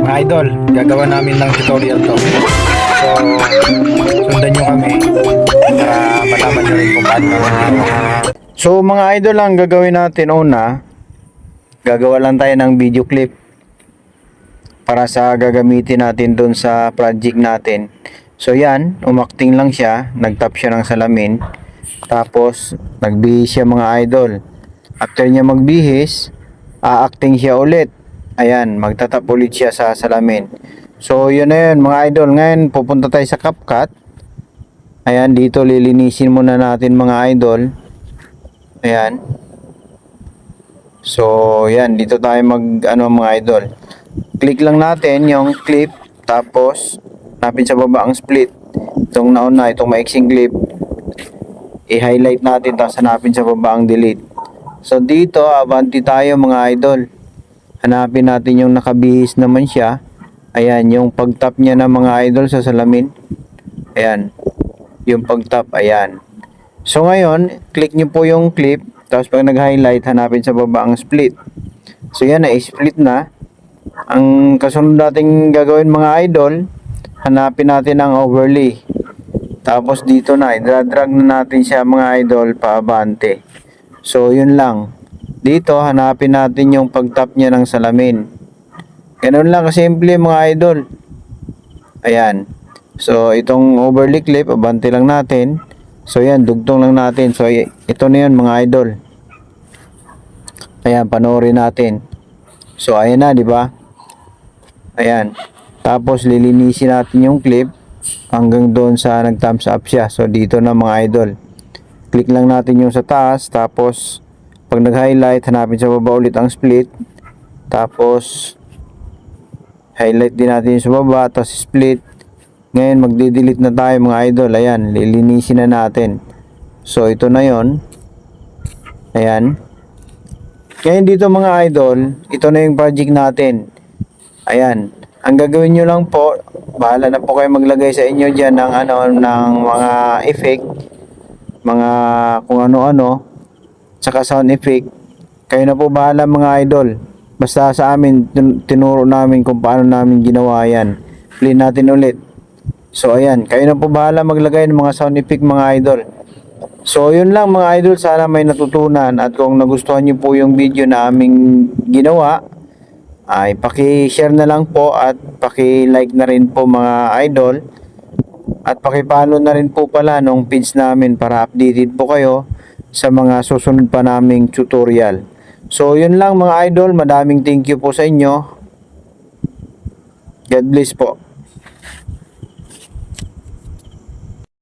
Mga idol, gagawa namin ng tutorial to. So, sundan nyo kami para malaman nyo rin kung paano naman. So, mga idol, ang gagawin natin una, gagawa lang tayo ng video clip para sa gagamitin natin doon sa project natin. So, yan, umakting lang siya, nagtap siya ng salamin, tapos nagbihis siya mga idol. After niya magbihis, aacting siya ulit. Ayan, magtatap ulit siya sa salamin. So, yun na yun mga idol. Ngayon, pupunta tayo sa CapCut. Ayan, dito lilinisin muna natin mga idol. Ayan. So, yan, dito tayo mga idol. Click lang natin yung clip, tapos hanapin sa baba ang split. Itong nauna, itong maiksing clip, i-highlight natin, tapos hanapin sa baba ang delete. So, dito, abanti tayo mga idol. Hanapin natin yung nakabihis naman siya. Ayan, yung pag-tap niya na mga idol sa salamin. Ayan, yung pag-tap, ayan. So ngayon, click nyo po yung clip. Tapos pag nag-highlight, hanapin sa baba ang split. So yan, na-split na. Ang kasunod natin gagawin mga idol, hanapin natin ang overlay. Tapos dito na, i-drag na natin siya mga idol, paabante. So yun lang. Dito, hanapin natin yung pag-tap niya ng salamin. Ganun lang kasimple mga idol. Ayan. So, itong overlay clip, abante lang natin. So, yan, dugtong lang natin. So, ito na yun mga idol. Ayan, panoorin natin. So, ayan na, di ba? Ayan. Tapos, lilinisin natin yung clip hanggang doon sa nag-thumbs up siya. So, dito na mga idol. Click lang natin yung sa taas. Tapos, pag nag-highlight, hanapin sa baba ulit ang split. Tapos, highlight din natin sa baba. Tapos, split. Ngayon, magdi-delete na tayo mga idol. Ayan, lilinisin na natin. So, ito na yon. Ayan. Ngayon dito mga idol, ito na yung project natin. Ayan. Ang gagawin nyo lang po, bahala na po kayo maglagay sa inyo dyan ng, ng mga effect. Mga kung ano-ano. Tsaka sound effect, kayo na po bahala mga idol. Basta sa amin, tinuro namin kung paano namin ginawa yan. Play natin ulit. So ayan, kayo na po bahala maglagay ng mga sound effect mga idol. So yun lang mga idol, sana may natutunan. At kung nagustuhan nyo po yung video na aming ginawa, ay paki-share na lang po at paki-like na rin po mga idol. At paki-follow na rin po pala nung page namin para updated po kayo sa mga susunod pa naming tutorial. So yun lang mga idol, madaming thank you po sa inyo. God bless po.